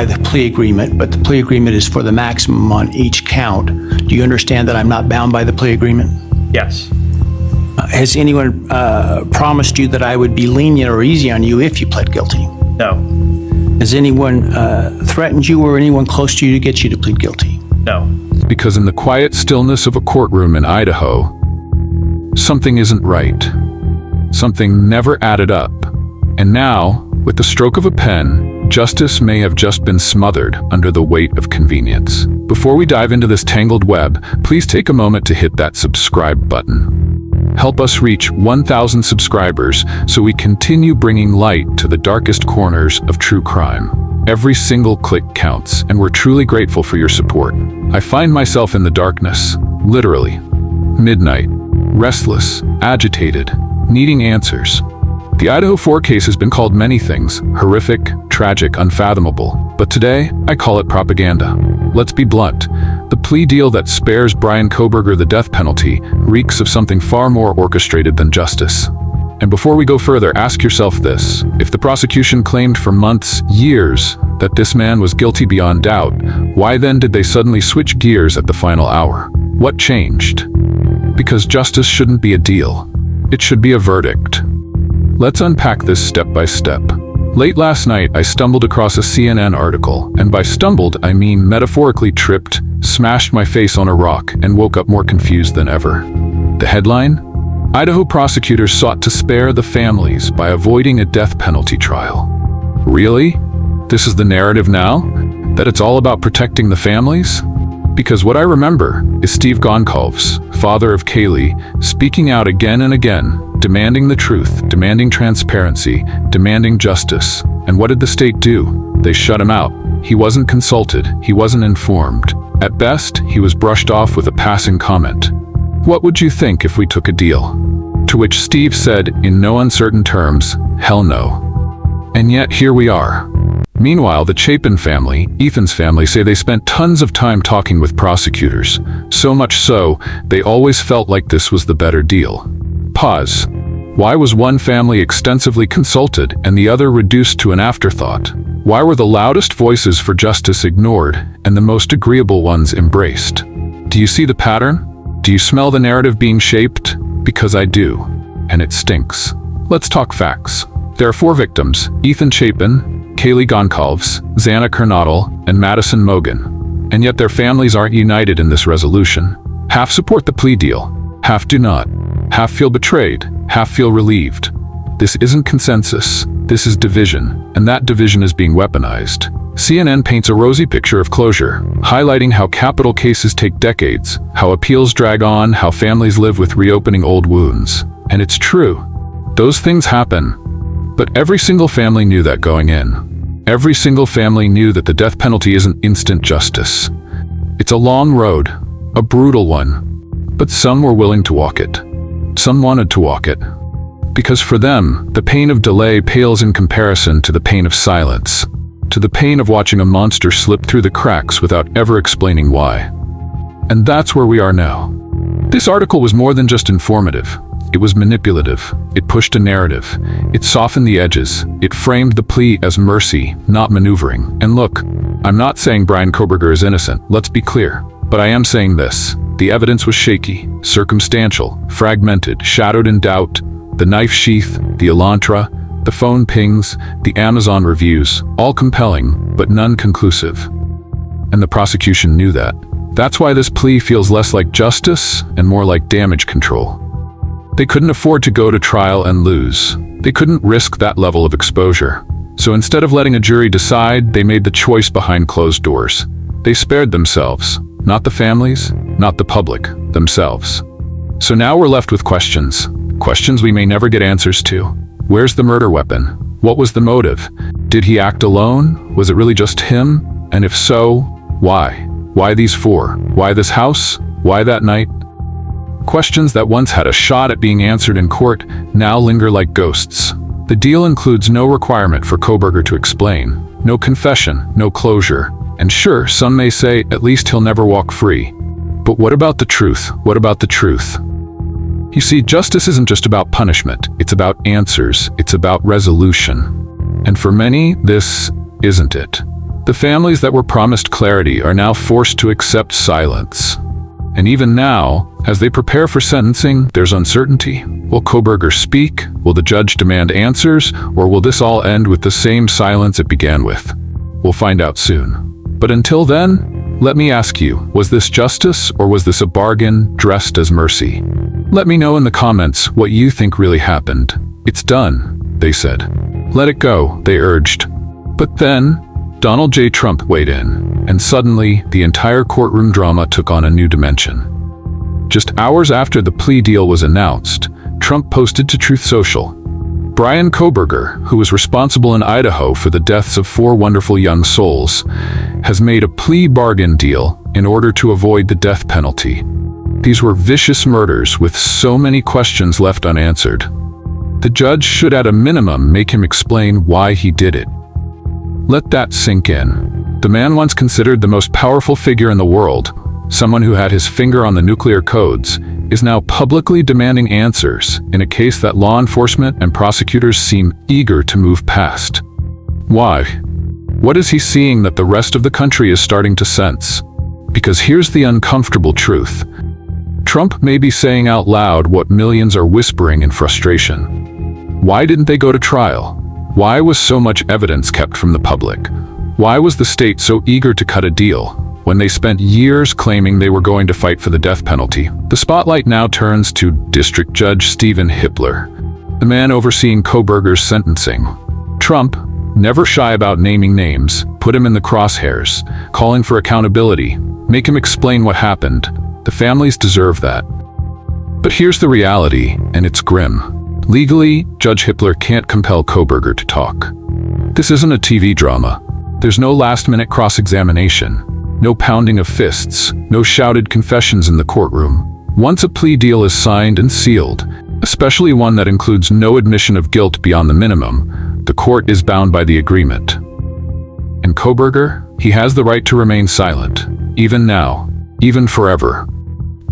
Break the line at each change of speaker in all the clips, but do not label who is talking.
the plea agreement, but the plea agreement is for the maximum on each count. Do you understand that I'm not bound by the plea agreement?
Yes.
Has anyone promised you that I would be lenient or easy on you if you pled guilty?
No.
Has anyone threatened you or anyone close to you to get you to plead guilty?
No.
Because in the quiet stillness of a courtroom in Idaho, something isn't right. Something never added up. And now, with the stroke of a pen, justice may have just been smothered under the weight of convenience. Before we dive into this tangled web, please take a moment to hit that subscribe button. Help us reach 1,000 subscribers so we continue bringing light to the darkest corners of true crime. Every single click counts, and we're truly grateful for your support. I find myself in the darkness, literally. Midnight, restless, agitated, needing answers. The Idaho 4 case has been called many things: horrific, tragic, unfathomable. But today, I call it propaganda. Let's be blunt. The plea deal that spares Bryan Kohberger the death penalty reeks of something far more orchestrated than justice. And before we go further, ask yourself this. If the prosecution claimed for months, years, that this man was guilty beyond doubt, why then did they suddenly switch gears at the final hour? What changed? Because justice shouldn't be a deal. It should be a verdict. Let's unpack this step by step. Late last night, I stumbled across a CNN article, and by stumbled, I mean metaphorically tripped, smashed my face on a rock, and woke up more confused than ever. The headline? Idaho prosecutors sought to spare the families by avoiding a death penalty trial. Really? This is the narrative now? That it's all about protecting the families? Because what I remember is Steve Goncalves, father of Kaylee, speaking out again and again, demanding the truth, demanding transparency, demanding justice. And what did the state do? They shut him out. He wasn't consulted. He wasn't informed. At best, he was brushed off with a passing comment. What would you think if we took a deal? To which Steve said, in no uncertain terms, hell no. And yet here we are. Meanwhile, the Chapin family, Ethan's family, say they spent tons of time talking with prosecutors. So much so, they always felt like this was the better deal. Pause. Why was one family extensively consulted and the other reduced to an afterthought? Why were the loudest voices for justice ignored and the most agreeable ones embraced? Do you see the pattern? Do you smell the narrative being shaped? Because I do, and it stinks. Let's talk facts. There are 4 victims: Ethan Chapin, Kaylee Goncalves, Xana Kernodle, and Madison Mogan. And yet their families aren't united in this resolution. Half support the plea deal, half do not. Half feel betrayed, half feel relieved. This isn't consensus, this is division, and that division is being weaponized. CNN paints a rosy picture of closure, highlighting how capital cases take decades, how appeals drag on, how families live with reopening old wounds. And it's true. Those things happen. But every single family knew that going in. Every single family knew that the death penalty isn't instant justice. It's a long road, a brutal one. But some were willing to walk it. Some wanted to walk it. Because for them, the pain of delay pales in comparison to the pain of silence, to the pain of watching a monster slip through the cracks without ever explaining why. And that's where we are now. This article was more than just informative. It was manipulative. It pushed a narrative. It softened the edges. It framed the plea as mercy, not maneuvering. And look, I'm not saying Bryan Kohberger is innocent, let's be clear. But I am saying this. The evidence was shaky, circumstantial, fragmented, shadowed in doubt. The knife sheath, the Elantra, the phone pings, the Amazon reviews, all compelling, but none conclusive. And the prosecution knew that. That's why this plea feels less like justice and more like damage control. They couldn't afford to go to trial and lose. They couldn't risk that level of exposure. So instead of letting a jury decide, they made the choice behind closed doors. They spared themselves, not the families, not the public, themselves. So now we're left with questions. Questions we may never get answers to. Where's the murder weapon? What was the motive? Did he act alone? Was it really just him? And if so, why? Why these 4? Why this house? Why that night? Questions that once had a shot at being answered in court now linger like ghosts. The deal includes no requirement for Kohberger to explain, no confession, no closure. And sure, some may say, at least he'll never walk free. But what about the truth? What about the truth? You see, justice isn't just about punishment. It's about answers. It's about resolution. And for many, this isn't it. The families that were promised clarity are now forced to accept silence. And even now, as they prepare for sentencing, there's uncertainty. Will Kohberger speak? Will the judge demand answers? Or will this all end with the same silence it began with? We'll find out soon. But until then, let me ask you, was this justice or was this a bargain dressed as mercy? Let me know in the comments what you think really happened. It's done, they said. Let it go, they urged. But then, Donald J. Trump weighed in, and suddenly, the entire courtroom drama took on a new dimension. Just hours after the plea deal was announced, Trump posted to Truth Social. Bryan Kohberger, who was responsible in Idaho for the deaths of 4 wonderful young souls, has made a plea bargain deal in order to avoid the death penalty. These were vicious murders with so many questions left unanswered. The judge should at a minimum make him explain why he did it. Let that sink in. The man once considered the most powerful figure in the world, someone who had his finger on the nuclear codes, is now publicly demanding answers in a case that law enforcement and prosecutors seem eager to move past. Why? What is he seeing that the rest of the country is starting to sense? Because here's the uncomfortable truth. Trump may be saying out loud what millions are whispering in frustration. Why didn't they go to trial? Why was so much evidence kept from the public? Why was the state so eager to cut a deal when they spent years claiming they were going to fight for the death penalty? The spotlight now turns to District Judge Stephen Hippler, the man overseeing Kohberger's sentencing. Trump, never shy about naming names, put him in the crosshairs, calling for accountability, make him explain what happened. The families deserve that. But here's the reality, and it's grim. Legally, Judge Hippler can't compel Kohberger to talk. This isn't a TV drama. There's no last-minute cross-examination, no pounding of fists, no shouted confessions in the courtroom. Once a plea deal is signed and sealed, especially one that includes no admission of guilt beyond the minimum, the court is bound by the agreement. And Kohberger, he has the right to remain silent, even now, even forever.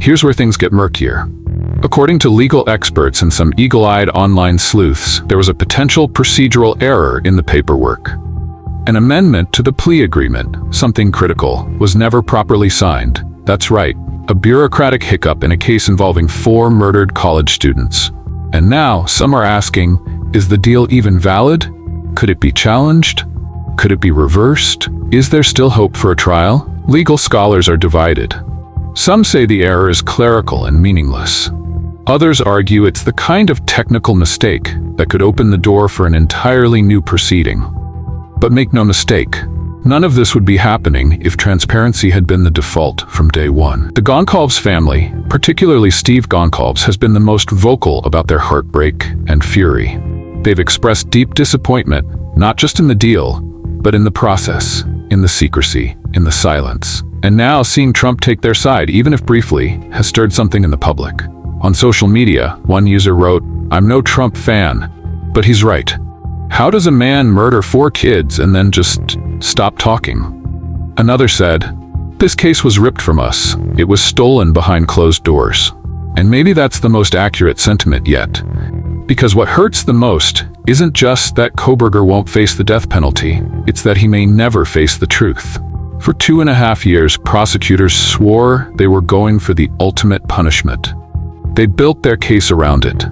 Here's where things get murkier. According to legal experts and some eagle-eyed online sleuths, there was a potential procedural error in the paperwork. An amendment to the plea agreement, something critical, was never properly signed. That's right, a bureaucratic hiccup in a case involving 4 murdered college students. And now, some are asking, is the deal even valid? Could it be challenged? Could it be reversed? Is there still hope for a trial? Legal scholars are divided. Some say the error is clerical and meaningless. Others argue it's the kind of technical mistake that could open the door for an entirely new proceeding. But make no mistake, none of this would be happening if transparency had been the default from day one. The Goncalves family, particularly Steve Goncalves, has been the most vocal about their heartbreak and fury. They've expressed deep disappointment, not just in the deal, but in the process, in the secrecy, in the silence. And now seeing Trump take their side, even if briefly, has stirred something in the public. On social media, one user wrote, "I'm no Trump fan, but he's right. How does a man murder 4 kids and then just stop talking?" Another said, "This case was ripped from us. It was stolen behind closed doors." And maybe that's the most accurate sentiment yet. Because what hurts the most isn't just that Kohberger won't face the death penalty, it's that he may never face the truth. For 2.5 years, prosecutors swore they were going for the ultimate punishment. They built their case around it.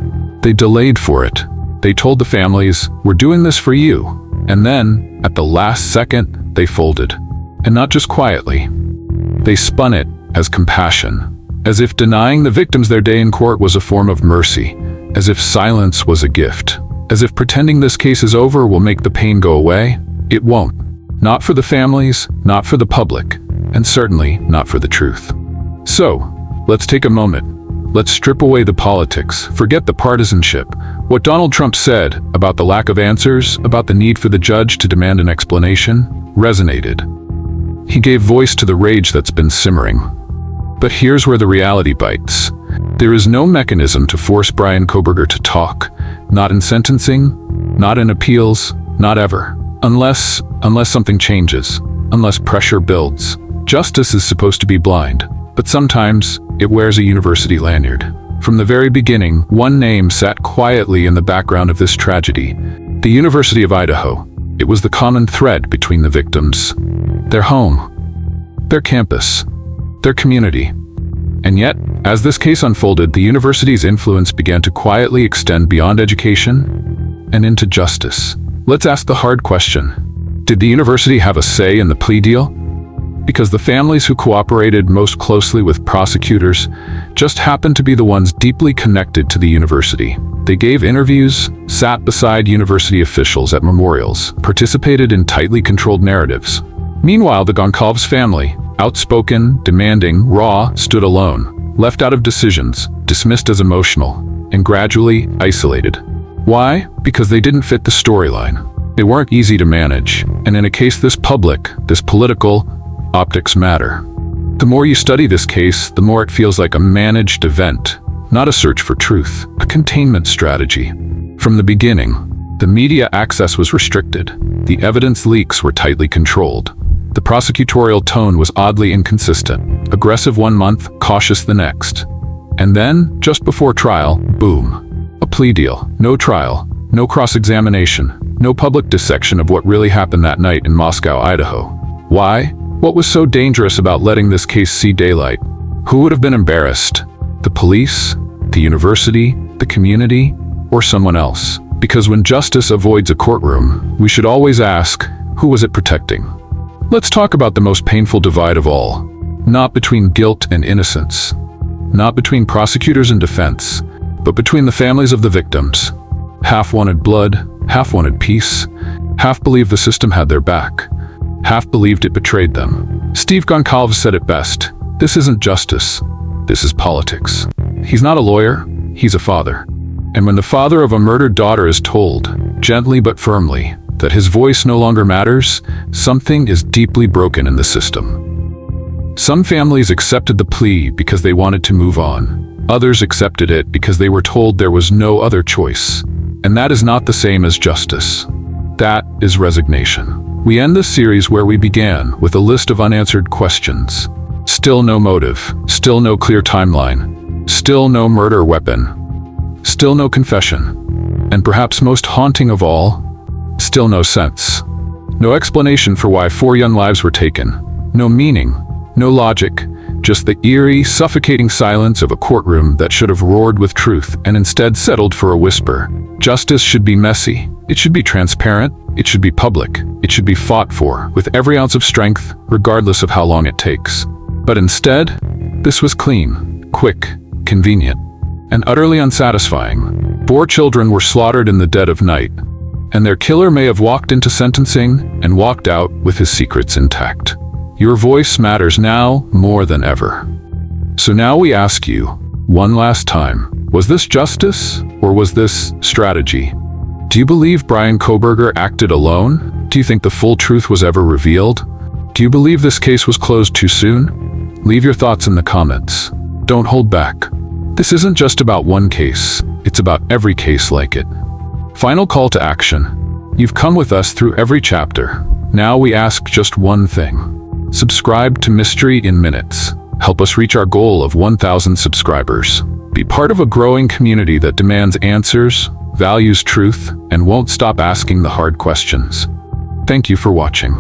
They delayed for it. They told the families, "We're doing this for you." And then, at the last second, they folded. And not just quietly. They spun it as compassion, as if denying the victims their day in court was a form of mercy, as if silence was a gift, as if pretending this case is over will make the pain go away. It won't. Not for the families, not for the public, and certainly not for the truth. So, let's take a moment. Let's strip away the politics, forget the partisanship. What Donald Trump said about the lack of answers, about the need for the judge to demand an explanation, resonated. He gave voice to the rage that's been simmering. But here's where the reality bites. There is no mechanism to force Bryan Kohberger to talk, not in sentencing, not in appeals, not ever. Unless something changes, unless pressure builds. Justice is supposed to be blind, but sometimes it wears a university lanyard. From the very beginning, one name sat quietly in the background of this tragedy: the University of Idaho. It was the common thread between the victims: their home, their campus, their community. And yet, as this case unfolded, the university's influence began to quietly extend beyond education and into justice. Let's ask the hard question. Did the university have a say in the plea deal? Because the families who cooperated most closely with prosecutors just happened to be the ones deeply connected to the university. They gave interviews, sat beside university officials at memorials, participated in tightly controlled narratives. Meanwhile, the Goncalves family, outspoken, demanding, raw, stood alone, left out of decisions, dismissed as emotional, and gradually isolated. Why? Because they didn't fit the storyline. They weren't easy to manage, and in a case this public, this political, optics matter. The more you study this case, the more it feels like a managed event, not a search for truth, a containment strategy. From the beginning, the media access was restricted. The evidence leaks were tightly controlled. The prosecutorial tone was oddly inconsistent, aggressive one month, cautious the next. And then, just before trial, boom. A plea deal, no trial, no cross-examination, no public dissection of what really happened that night in Moscow, Idaho. Why? What was so dangerous about letting this case see daylight? Who would have been embarrassed? The police, the university, the community, or someone else? Because when justice avoids a courtroom, we should always ask, who was it protecting? Let's talk about the most painful divide of all. Not between guilt and innocence. Not between prosecutors and defense, but between the families of the victims. Half wanted blood, half wanted peace, half believed the system had their back, half believed it betrayed them. Steve Goncalves said it best: this isn't justice, this is politics. He's not a lawyer, he's a father. And when the father of a murdered daughter is told, gently but firmly, that his voice no longer matters, something is deeply broken in the system. Some families accepted the plea because they wanted to move on. Others accepted it because they were told there was no other choice. And that is not the same as justice. That is resignation. We end this series where we began, with a list of unanswered questions. Still no motive, still no clear timeline, still no murder weapon, still no confession, and perhaps most haunting of all, still no sense. No explanation for why 4 young lives were taken. No meaning, no logic, just the eerie, suffocating silence of a courtroom that should have roared with truth and instead settled for a whisper. Justice should be messy. It should be transparent. It should be public. It should be fought for with every ounce of strength, regardless of how long it takes. But instead, this was clean, quick, convenient, and utterly unsatisfying. 4 children were slaughtered in the dead of night, and their killer may have walked into sentencing and walked out with his secrets intact. Your voice matters now more than ever. So now we ask you, one last time, was this justice or was this strategy? Do you believe Bryan Kohberger acted alone? Do you think the full truth was ever revealed? Do you believe this case was closed too soon? Leave your thoughts in the comments. Don't hold back. This isn't just about one case, it's about every case like it. Final call to action. You've come with us through every chapter. Now we ask just one thing. Subscribe to Mystery in Minutes. Help us reach our goal of 1,000 subscribers. Be part of a growing community that demands answers, values truth, and won't stop asking the hard questions. Thank you for watching.